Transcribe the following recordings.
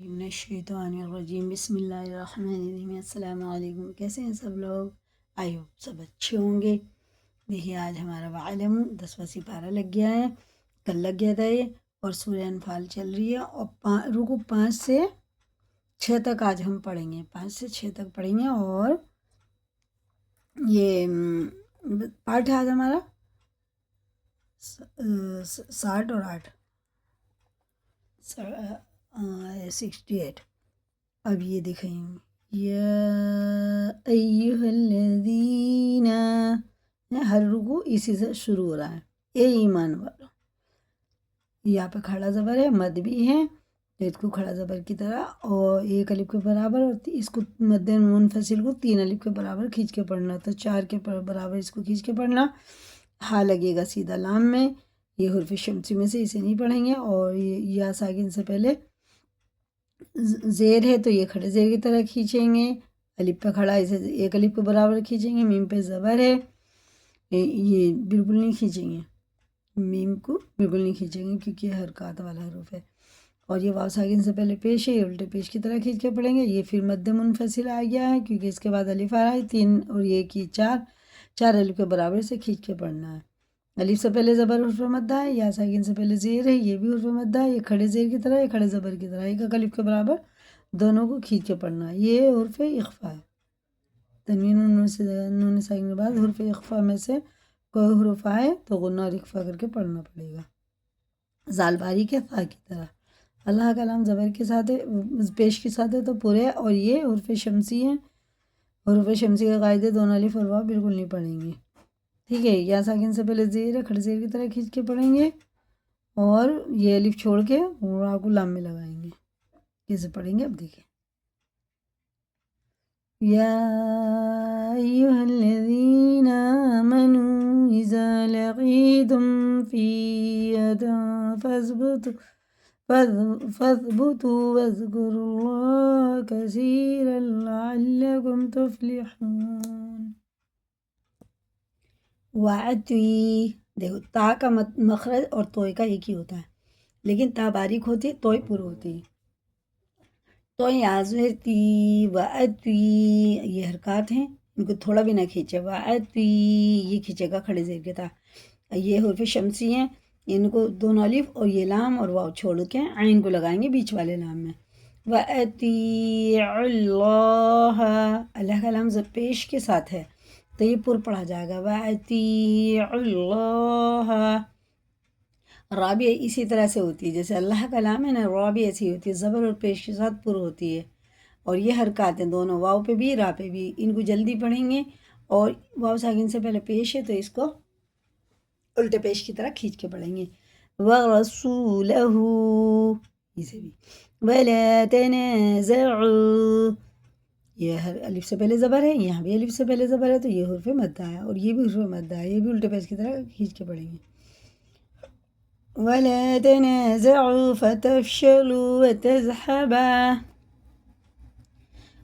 من الشیطان الرجیم بسم اللہ الرحمن الرحیم السلام علیکم۔ کیسے ہیں سب لوگ؟ آئی ہوپ سب اچھے ہوں گے۔ دیکھیے آج ہمارا وعلم 10واں سپارہ لگ گیا ہے، کل لگ گیا تھا یہ، اور سورہ انفال چل رہی ہے اور رکو 5 سے 6 تک آج ہم پڑھیں گے، 5 سے 6 تک پڑھیں گے۔ اور یہ پارٹ ہے آج ہمارا 60 اور 8 68۔ اب یہ دکھائیں یا ایہا الذین، ہر رکو اسی سے شروع ہو رہا ہے، اے ایمان والو۔ یہاں پہ کھڑا زبر ہے، مد بھی ہے، تو اس کو کھڑا زبر کی طرح اور ایک الف کے برابر، اور اس کو مد منفصل کو 3 الف کے برابر کھینچ کے پڑھنا، تو 4 کے برابر اس کو کھینچ کے پڑھنا۔ ہاں لگے گا سیدھا لام میں، یہ حرف شمسی میں سے اسے نہیں پڑھیں گے۔ اور یا ساکن سے پہلے زیر ہے تو یہ کھڑے زیر کی طرح کھینچیں گے، الف پہ کھڑا اسے ایک الف کے برابر کھینچیں گے، میم پہ زبر ہے یہ بالکل نہیں کھینچیں گے، میم کو بالکل نہیں کھینچیں گے کیونکہ یہ حرکات والا حروف ہے۔ اور یہ واو ساکن سے پہلے پیش ہے، یہ الٹے پیش کی طرح کھینچ کے پڑھیں گے۔ یہ پھر مد منفصل آ گیا ہے کیونکہ اس کے بعد الف آ رہا ہے 3 اور یہ کی 4 الف کے برابر سے کھینچ کے پڑھنا ہے۔ الف سے پہلے زبر حرف مدہ ہے، یا ساکن سے پہلے زیر ہے، یہ بھی حرف مدہ ہے، یہ کھڑے زیر کی طرح، یہ کھڑے زبر کی طرح، ایک الف کے برابر دونوں کو کھینچ کے پڑھنا ہے۔ یہ حرف اخفا ہے، تنوین نون ساکن کے بعد حرف اخفا میں سے کوئی حرف آئے تو غنہ اور اخفا کر کے پڑھنا پڑے گا، زال باریک ہے فا کی طرح۔ اللہ کا نام زبر کے ساتھ ہے، پیش کے ساتھ ہے تو پورے، اور یہ حرف شمسی ہے، حروف شمسی کے قاعدے دونوں الف اور واو بالکل نہیں پڑھیں گے، ٹھیک ہے۔ یا ساکن سے پہلے زیر ہے، کھڑے زیر کی طرح کھینچ کے پڑھیں گے، اور یہ الف چھوڑ کے را کو لام میں لگائیں گے۔ کیسے پڑھیں گے اب دیکھیں، یا ایہا الذین آمنوا اذا لقیتم فئۃ فاثبتوا واذکروا اللہ کثیرا لعلکم تفلحون۔ وعدتوی، دیکھو تا کا مخرج اور توئے کا ایک ہی ہوتا ہے، لیکن تا باریک ہوتی ہے توئے پر ہوتی ہے، تو یازتی وعدتوی یہ حرکات ہیں، ان کو تھوڑا بھی نہ کھینچے، وعدتوی یہ کھینچے گا کھڑے زیر کے تحت۔ یہ حرف شمسی ہیں، ان کو دونوں الف اور یہ لام اور واو چھوڑ کے عین کو لگائیں گے بیچ والے لام میں۔ وَأَطِیعُوا اللَّهَ، اللہ کا لام پیش کے ساتھ ہے تو یہ پر پڑھا جائے گا، وَأَطِیعُوا اللَّهَ۔ را بھی اسی طرح سے ہوتی ہے، جیسے اللہ کا لام ہے نا، را بھی ایسی ہوتی ہے، زبر اور پیش کے ساتھ پر ہوتی ہے۔ اور یہ حرکات ہیں دونوں، واو پہ بھی را پہ بھی، ان کو جلدی پڑھیں گے، اور واو ساکن سے پہلے پیش ہے تو اس کو الٹے پیش کی طرح کھینچ کے پڑھیں گے۔ وَرَسُولَهُ، اسے بھی وَلَا تَنَازَعُوا، یہ الف سے پہلے زبر ہے، یہاں بھی الف سے پہلے زبر ہے تو یہ حرف مدہ ہے، اور یہ بھی حرف مدہ ہے، یہ بھی الٹے پیش کی طرح کھینچ کے پڑھیں گے۔ وَلَا تَنَازَعُوا فَتَفْشَلُوا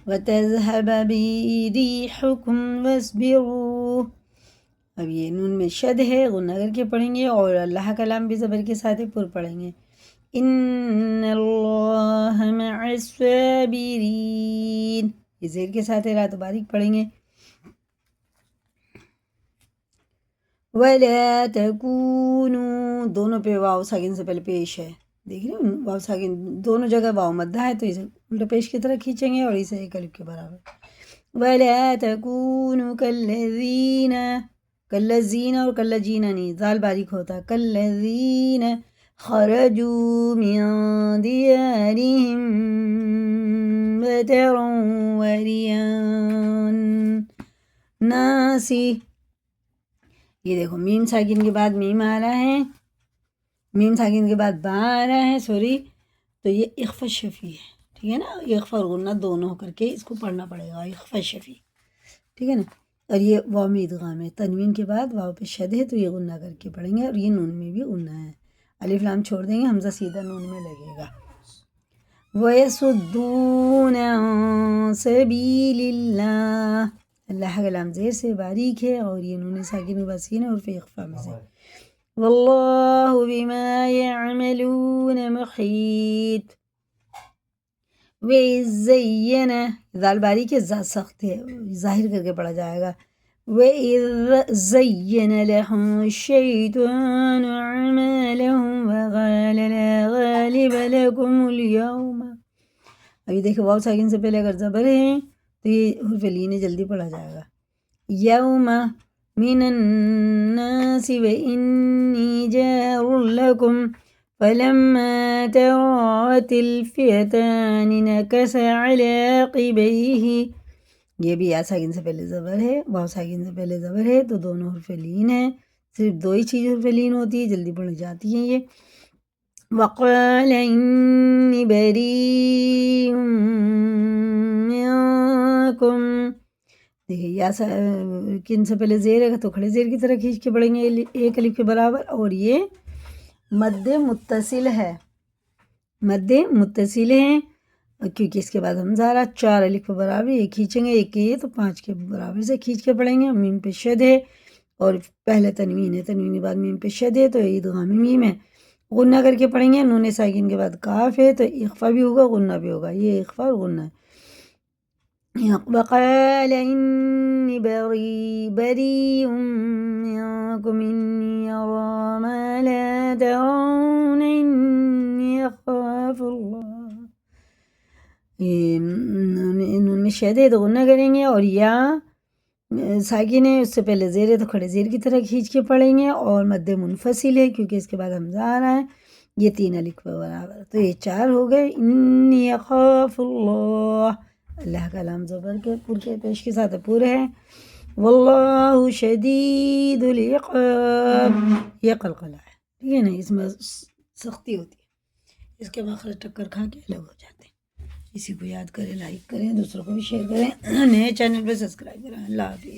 وَتَذْهَبَ بِرِيحُكُمْ وَاصْبِرُوا۔ اب یہ نون میں شد ہے، غنہ کر کے پڑھیں گے، اور اللہ کا لام بھی زبر کے ساتھ پر پڑھیں گے۔ ان اللہ مع الصابرین، یہ زیر کے ساتھ رات باریک پڑھیں گے۔ وَلَا تَكُونُوا، دونوں پہ واو ساکن سے پہلے پیش ہے، دیکھ رہے ہیں واو ساکن دونوں جگہ واو مدہ ہے تو اسے الٹا پیش کی طرح کھینچیں گے، اور اسے ایک الف کے برابر۔ وَلَا تَكُونُوا كَالَّذِينَ، کالذین اور کاللجین نہیں، زال باریک ہوتا ہے، کالذین خرجوا من دیارہم بطرا ورئاء الناس۔ یہ دیکھو میم ساکن کے بعد میم آ رہا ہے، میم ساکن کے بعد با آ رہا ہے، سوری، تو یہ اخفا شفی ہے، ٹھیک ہے نا، اخفا اور غنہ دونوں کر کے اس کو پڑھنا پڑے گا، اخفا شفی، ٹھیک ہے نا۔ اور یہ واو میں ادغام ہے، تنوین کے بعد واو پہ شد ہے تو یہ غنہ کر کے پڑھیں گے، اور یہ نون میں بھی غنہ ہے، الف لام چھوڑ دیں گے، حمزہ سیدھا نون میں لگے گا۔ وَيَصُدُّونَ عَن سَبِيلِ اللَّهِ، اللہ کا لام زیر سے باریک ہے، اور یہ نون ساکن وسین ہے حرف اخفا میں سے۔ وَاللَّهُ بِمَا يَعْمَلُونَ مُحِيطٌ، وَإِذْ دال باریک ہے، زا سخت ہے، ظاہر کر کے پڑھا جائے گا. وَإِذْ زَيَّنَ لَهُمُ الشَّيْطَانُ أَعْمَالَهُمْ وَقَالَ لَا غَالِبَ لَكُمُ الْيَوْمَ. ابھی دیکھیں واو ساکن سے پہلے اگر زبر ہے تو یہ حرف لین جلدی پڑھا جائے گا. یوم من الناس وإني جار لكم فلما تراءت الفئتان نكس على عقبيه. یہ بھی یا ساکن سے پہلے زبر ہے، واو ساکن سے پہلے زبر ہے، تو دونوں حرف لین ہیں. صرف دو ہی چیز حرف لین ہوتی ہے، جلدی پڑھی جاتی ہیں یہ. وقال إني بريء منكم. دیکھیں یا کن سے پہلے زیر ہے تو کھڑے زیر کی طرح کھینچ کے پڑھیں گے ایک الف کے برابر، اور یہ مد متصل ہے، مد متصل ہے کیونکہ اس کے بعد حمزہ آ رہا. 4 الف کے برابر ایک کھینچیں گے، ایک یہ تو 5 کے برابر سے کھینچ کے پڑھیں گے. میم پہ شد ہے اور پہلے تنوین ہے، تنوین کے بعد میم پہ شد ہے تو ادغام میم ہے. غنہ کر کے پڑھیں گے، نون ساکن کے بعد کاف ہے تو اخفا بھی ہوگا، غنہ بھی ہوگا. یہ اخفا اور غنہ ہے. وقال إني بريء منكم إني أرى ما لا ترون إني أخاف الله. نون میں شد ہے تو غنہ کریں گے، اور یا ساکن ہے اس سے پہلے زیر ہے تو کھڑے زیر کی طرح کھینچ کے پڑھیں گے، اور مد منفصل ہے کیونکہ اس کے بعد حمزہ آ رہا ہے. یہ 3 الف کے برابر، تو یہ 4 ہو گئے. انی اخاف اللہ، اللہ کا لام زبر کے پر کے پیش کے ساتھ پورا ہے. واللہ شدید العقاب، یہ قلقلہ ہے، ٹھیک ہے نا، اس میں سختی ہوتی ہے، اس کے مخرج ٹکر کھا کے الگ ہو جاتے ہیں. اسی کو یاد کریں، لائک کریں، دوسروں کو بھی شیئر کریں، نئے چینل پہ سبسکرائب کریں. اللہ حافظ.